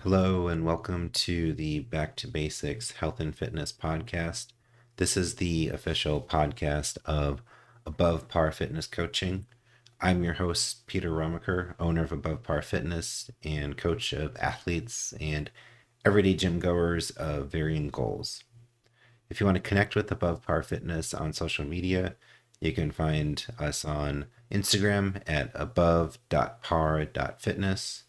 Hello, and welcome to the Back to Basics Health and Fitness podcast. This is the official podcast of Above Par Fitness Coaching. I'm your host, Peter Romaker, owner of Above Par Fitness and coach of athletes and everyday gym goers of varying goals. If you want to connect with Above Par Fitness on social media, you can find us on Instagram at above.par.fitness,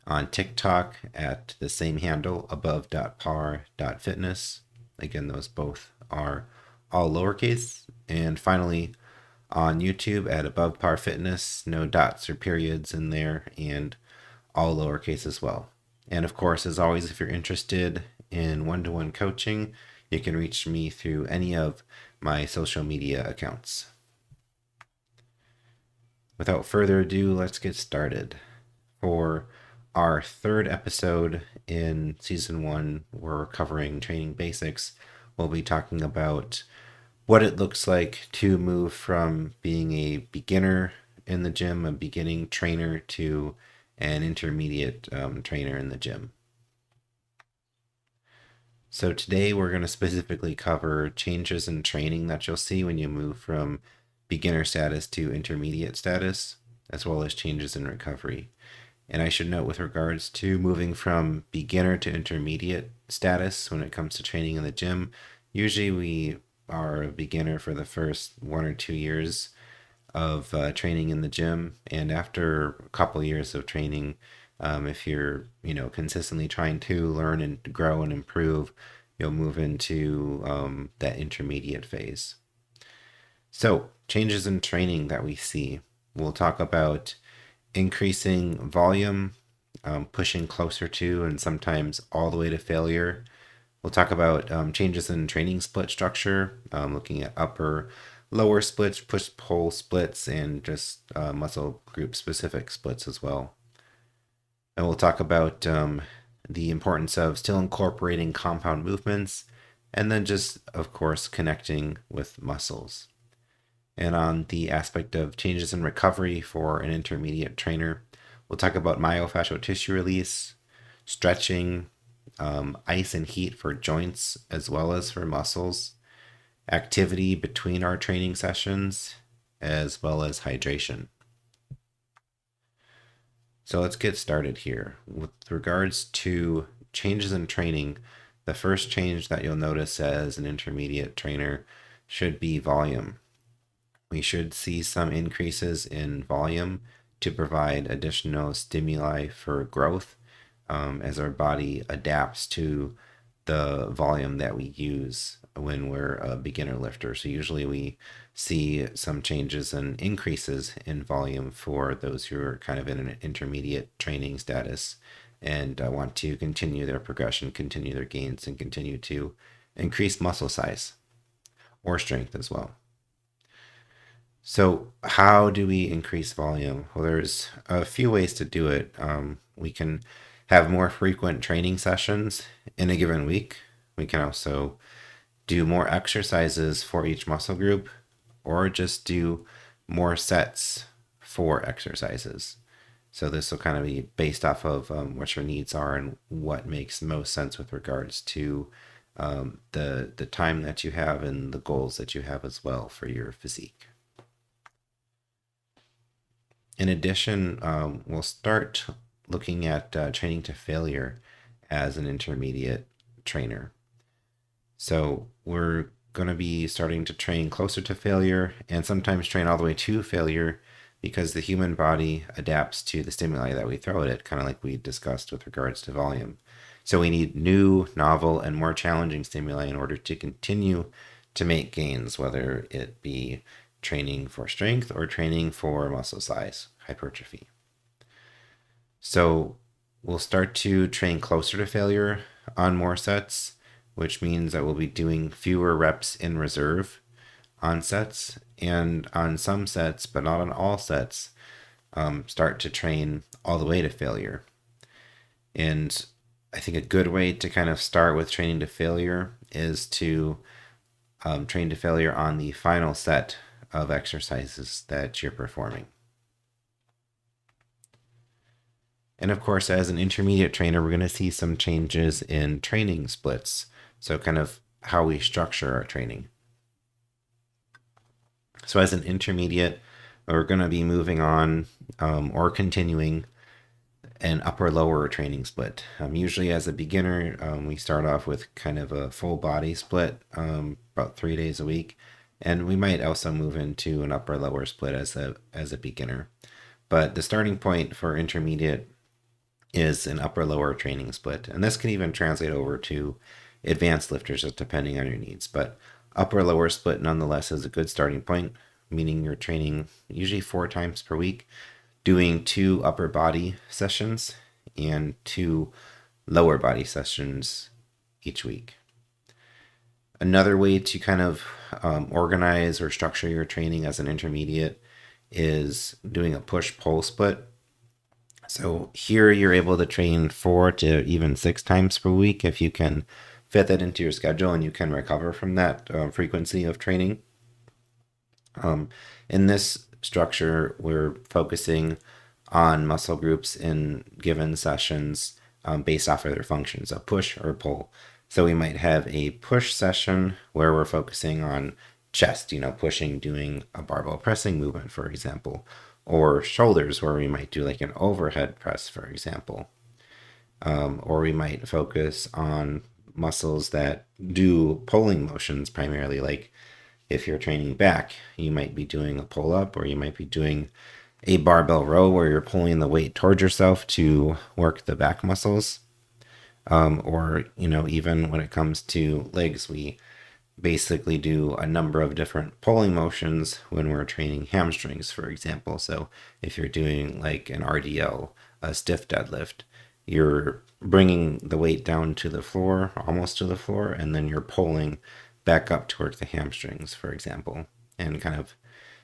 on TikTok at the same handle, above.par.fitness. Again, those both are all lowercase. And finally, on YouTube at Above Par Fitness, no dots or periods in there, and all lowercase as well. And of course, as always, if you're interested in one-to-one coaching, you can reach me through any of my social media accounts. Without further ado, let's get started. For our third episode in season 1, we're covering training basics. We'll be talking about what it looks like to move from being a beginner in the gym, a beginning trainer, to an intermediate trainer in the gym. So today we're going to specifically cover changes in training that you'll see when you move from beginner status to intermediate status, as well as changes in recovery. And I should note, with regards to moving from beginner to intermediate status when it comes to training in the gym, usually we are a beginner for the first 1 or 2 years of training in the gym. And after a couple years of training, if you're, consistently trying to learn and grow and improve, you'll move into that intermediate phase. So, changes in training that we see. We'll talk about increasing volume, pushing closer to and sometimes all the way to failure. We'll talk about changes in training split structure, looking at upper, lower splits, push-pull splits, and just muscle group specific splits as well. And we'll talk about the importance of still incorporating compound movements, and then just, of course, connecting with muscles. And on the aspect of changes in recovery for an intermediate trainer, we'll talk about myofascial tissue release, stretching, ice and heat for joints as well as for muscles, activity between our training sessions, as well as hydration. So let's get started here. With regards to changes in training, the first change that you'll notice as an intermediate trainer should be volume. We should see some increases in volume to provide additional stimuli for growth as our body adapts to the volume that we use when we're a beginner lifter. So usually we see some changes and increases in volume for those who are kind of in an intermediate training status and want to continue their progression, continue their gains, and continue to increase muscle size or strength as well. So how do we increase volume? Well, there's a few ways to do it. We can have more frequent training sessions in a given week. We can also do more exercises for each muscle group, or just do more sets for exercises. So this will kind of be based off of what your needs are and what makes most sense with regards to the time that you have and the goals that you have as well for your physique. In addition, we'll start looking at training to failure as an intermediate trainer. So we're going to be starting to train closer to failure and sometimes train all the way to failure because the human body adapts to the stimuli that we throw at it, kind of like we discussed with regards to volume. So we need new, novel, and more challenging stimuli in order to continue to make gains, whether it be training for strength or training for muscle size, hypertrophy. So we'll start to train closer to failure on more sets, which means that we'll be doing fewer reps in reserve on sets, and on some sets, but not on all sets, start to train all the way to failure. And I think a good way to kind of start with training to failure is to train to failure on the final set of exercises that you're performing. And of course, as an intermediate trainer, we're going to see some changes in training splits. So, kind of how we structure our training. So, as an intermediate, we're going to be moving on or continuing an upper lower training split. Usually, as a beginner, we start off with kind of a full body split, about 3 days a week. And we might also move into an upper lower split as a beginner. But the starting point for intermediate is an upper lower training split. And this can even translate over to advanced lifters, just depending on your needs. But upper lower split nonetheless is a good starting point, meaning you're training usually 4 times per week, doing 2 upper body sessions and 2 lower body sessions each week. Another way to kind of organize or structure your training as an intermediate is doing a push-pull split. So here you're able to train 4 to even 6 times per week if you can fit that into your schedule and you can recover from that frequency of training. In this structure, we're focusing on muscle groups in given sessions based off of their functions, a push or pull. So we might have a push session where we're focusing on chest, pushing, doing a barbell pressing movement, for example, or shoulders where we might do like an overhead press, for example. Or we might focus on muscles that do pulling motions primarily, like if you're training back, you might be doing a pull up, or you might be doing a barbell row where you're pulling the weight towards yourself to work the back muscles. Or, even when it comes to legs, we basically do a number of different pulling motions when we're training hamstrings, for example. So if you're doing like an RDL, a stiff deadlift, you're bringing the weight down to the floor, almost to the floor, and then you're pulling back up to work the hamstrings, for example. And kind of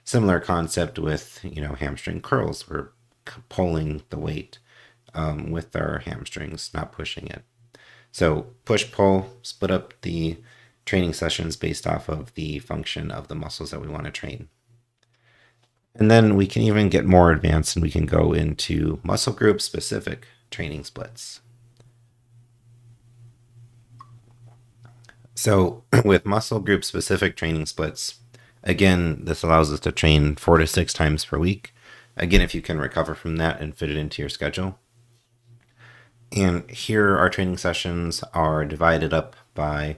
similar concept with, hamstring curls. We're pulling the weight with our hamstrings, not pushing it. So push pull, split up the training sessions based off of the function of the muscles that we want to train. And then we can even get more advanced and we can go into muscle group specific training splits. So with muscle group specific training splits, again, this allows us to train 4 to 6 times per week. Again, if you can recover from that and fit it into your schedule. And here our training sessions are divided up by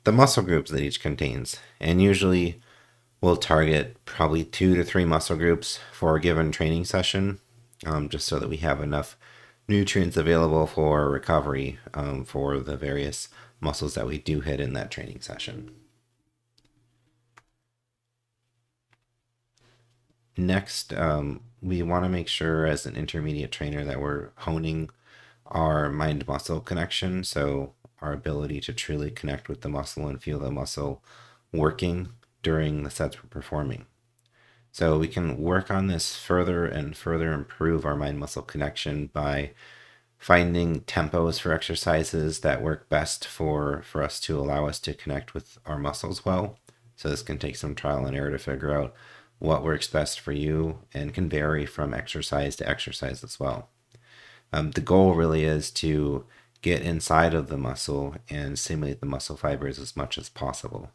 the muscle groups that each contains. And usually we'll target probably 2 to 3 muscle groups for a given training session, just so that we have enough nutrients available for recovery for the various muscles that we do hit in that training session. Next, we want to make sure as an intermediate trainer that we're honing our mind-muscle connection, so our ability to truly connect with the muscle and feel the muscle working during the sets we're performing. So we can work on this further and further improve our mind-muscle connection by finding tempos for exercises that work best for us to allow us to connect with our muscles well. So this can take some trial and error to figure out what works best for you and can vary from exercise to exercise as well. The goal really is to get inside of the muscle and stimulate the muscle fibers as much as possible.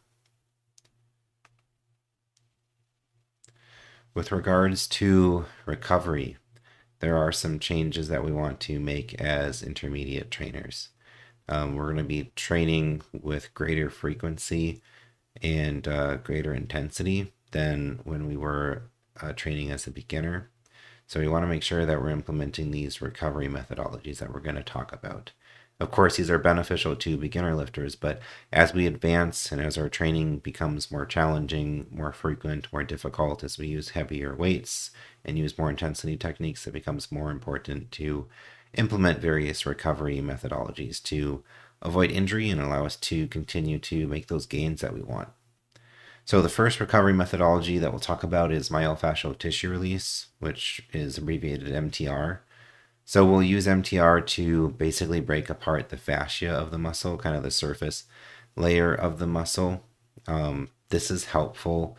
With regards to recovery, there are some changes that we want to make as intermediate trainers. We're going to be training with greater frequency and greater intensity than when we were training as a beginner. So we want to make sure that we're implementing these recovery methodologies that we're going to talk about. Of course, these are beneficial to beginner lifters, but as we advance and as our training becomes more challenging, more frequent, more difficult, as we use heavier weights and use more intensity techniques, it becomes more important to implement various recovery methodologies to avoid injury and allow us to continue to make those gains that we want. So the first recovery methodology that we'll talk about is myofascial tissue release, which is abbreviated MTR. So we'll use MTR to basically break apart the fascia of the muscle, kind of the surface layer of the muscle. This is helpful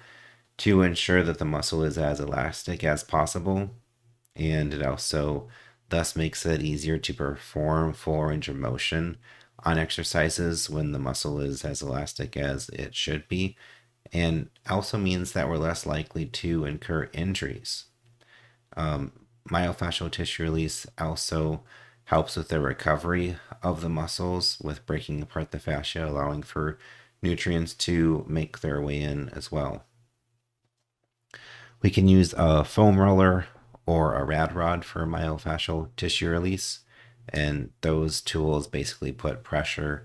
to ensure that the muscle is as elastic as possible, and it also thus makes it easier to perform full range of motion on exercises when the muscle is as elastic as it should be, and also means that we're less likely to incur injuries. Myofascial tissue release also helps with the recovery of the muscles with breaking apart the fascia, allowing for nutrients to make their way in as well. We can use a foam roller or a rad rod for myofascial tissue release, and those tools basically put pressure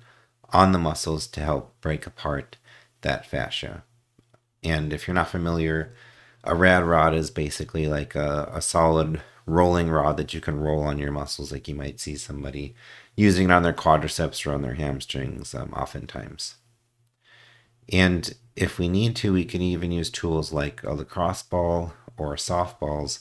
on the muscles to help break apart that fascia. And if you're not familiar, a rad rod is basically like a solid rolling rod that you can roll on your muscles, like you might see somebody using it on their quadriceps or on their hamstrings oftentimes. And if we need to, we can even use tools like a lacrosse ball or softballs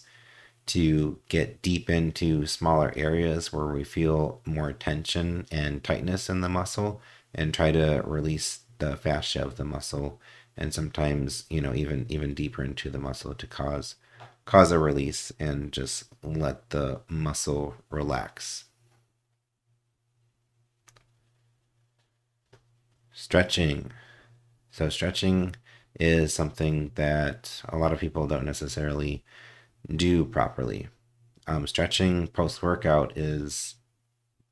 to get deep into smaller areas where we feel more tension and tightness in the muscle and try to release the fascia of the muscle, and sometimes even deeper into the muscle to cause a release and just let the muscle relax. Stretching. So stretching is something that a lot of people don't necessarily do properly. Stretching post-workout is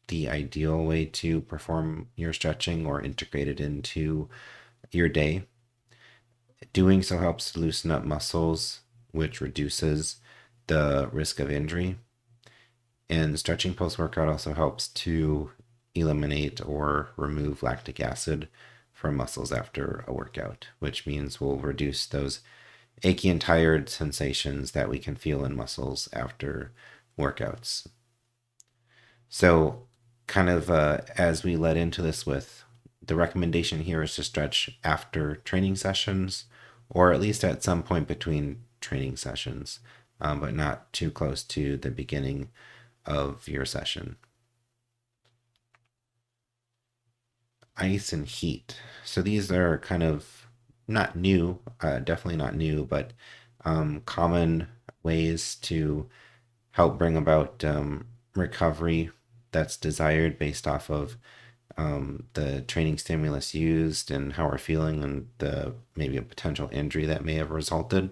the ideal way to perform your stretching or integrate it into your day. Doing so helps to loosen up muscles, which reduces the risk of injury. And stretching post-workout also helps to eliminate or remove lactic acid from muscles after a workout, which means we'll reduce those achy and tired sensations that we can feel in muscles after workouts. So kind of as we led into this with, the recommendation here is to stretch after training sessions, or at least at some point between training sessions, but not too close to the beginning of your session. Ice and heat. So these are kind of not new, definitely not new, but common ways to help bring about recovery that's desired based off of the training stimulus used and how we're feeling and the maybe a potential injury that may have resulted.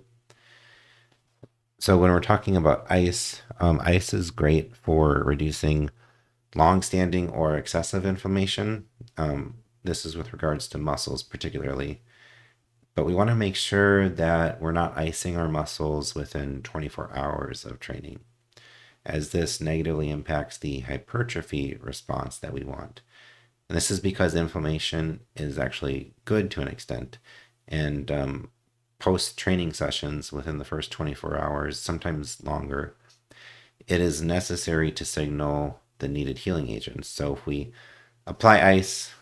So when we're talking about ice, ice is great for reducing long-standing or excessive inflammation. This is with regards to muscles particularly. But we want to make sure that we're not icing our muscles within 24 hours of training, as this negatively impacts the hypertrophy response that we want. And this is because inflammation is actually good to an extent. And post-training sessions within the first 24 hours, sometimes longer, it is necessary to signal the needed healing agents. So if we apply ice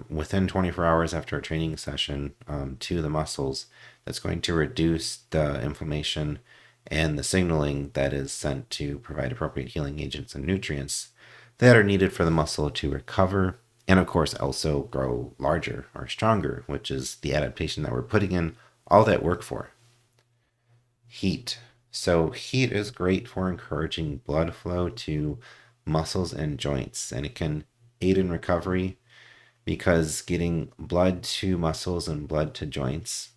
within 24 hours after a training session to the muscles, that's going to reduce the inflammation and the signaling that is sent to provide appropriate healing agents and nutrients that are needed for the muscle to recover and, of course, also grow larger or stronger, which is the adaptation that we're putting in all that work for. Heat. So heat is great for encouraging blood flow to muscles and joints, and it can aid in recovery because getting blood to muscles and blood to joints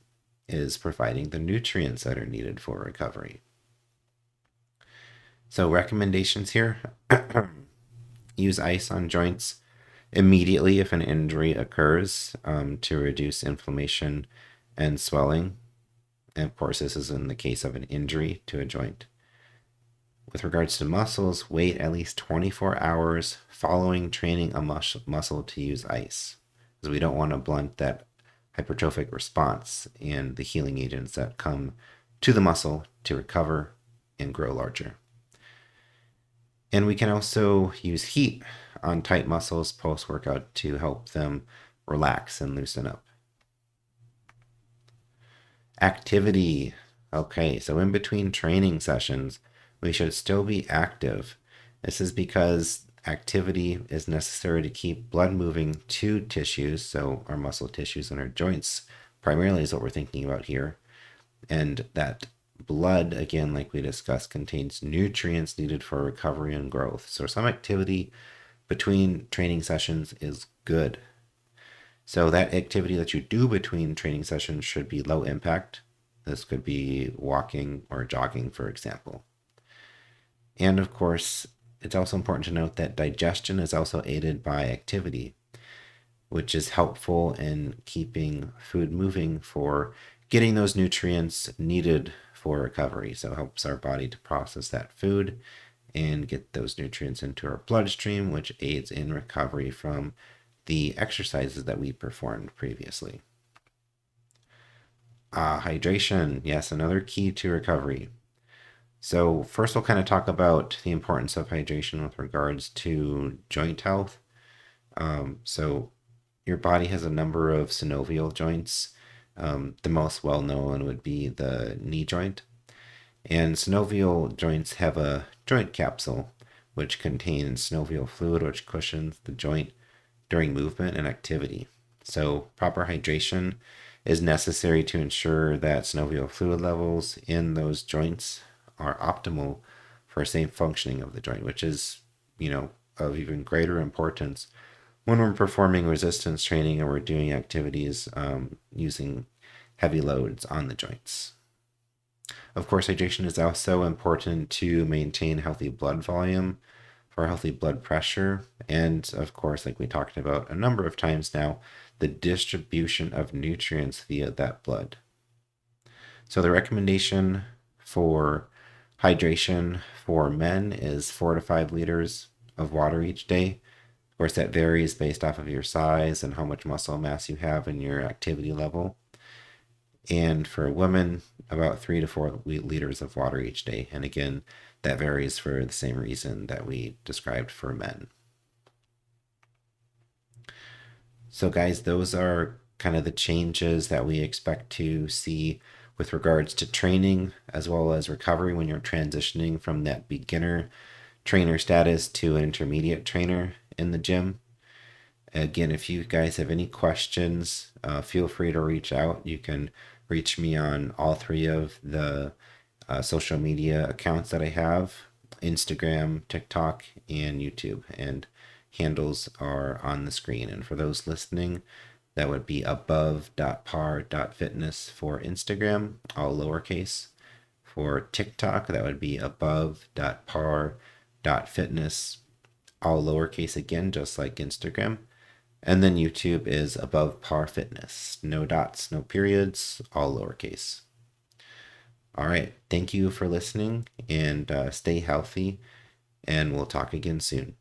is providing the nutrients that are needed for recovery. So recommendations here: use ice on joints immediately if an injury occurs to reduce inflammation and swelling. And of course, this is in the case of an injury to a joint. With regards to muscles, wait at least 24 hours following training a muscle to use ice, because we don't want to blunt that hypertrophic response and the healing agents that come to the muscle to recover and grow larger. And we can also use heat on tight muscles post-workout to help them relax and loosen up. Activity. Okay, so in between training sessions, we should still be active. This is because activity is necessary to keep blood moving to tissues, so our muscle tissues and our joints primarily is what we're thinking about here. And that blood, again, like we discussed, contains nutrients needed for recovery and growth. So some activity between training sessions is good. So that activity that you do between training sessions should be low impact. This could be walking or jogging, for example. And of course, it's also important to note that digestion is also aided by activity, which is helpful in keeping food moving for getting those nutrients needed for recovery. So it helps our body to process that food and get those nutrients into our bloodstream, which aids in recovery from the exercises that we performed previously. Hydration, yes, another key to recovery. So first we'll kind of talk about the importance of hydration with regards to joint health. So your body has a number of synovial joints. The most well-known would be the knee joint. And synovial joints have a joint capsule, which contains synovial fluid, which cushions the joint during movement and activity. So proper hydration is necessary to ensure that synovial fluid levels in those joints are optimal for safe functioning of the joint, which is, of even greater importance when we're performing resistance training and we're doing activities using heavy loads on the joints. Of course, hydration is also important to maintain healthy blood volume for healthy blood pressure. And of course, like we talked about a number of times now, the distribution of nutrients via that blood. So the recommendation for hydration for men is 4 to 5 liters of water each day. Of course, that varies based off of your size and how much muscle mass you have and your activity level. And for women, about 3 to 4 liters of water each day. And again, that varies for the same reason that we described for men. So guys, those are kind of the changes that we expect to see with regards to training as well as recovery when you're transitioning from that beginner trainer status to an intermediate trainer in the gym. Again, if you guys have any questions, feel free to reach out. You can reach me on all 3 of the social media accounts that I have: Instagram, TikTok, and YouTube. And handles are on the screen. And for those listening, that would be above.par.fitness for Instagram, all lowercase. For TikTok, that would be above.par.fitness, all lowercase again, just like Instagram. And then YouTube is Above Par Fitness. No dots, no periods, all lowercase. All right. Thank you for listening, and stay healthy, and we'll talk again soon.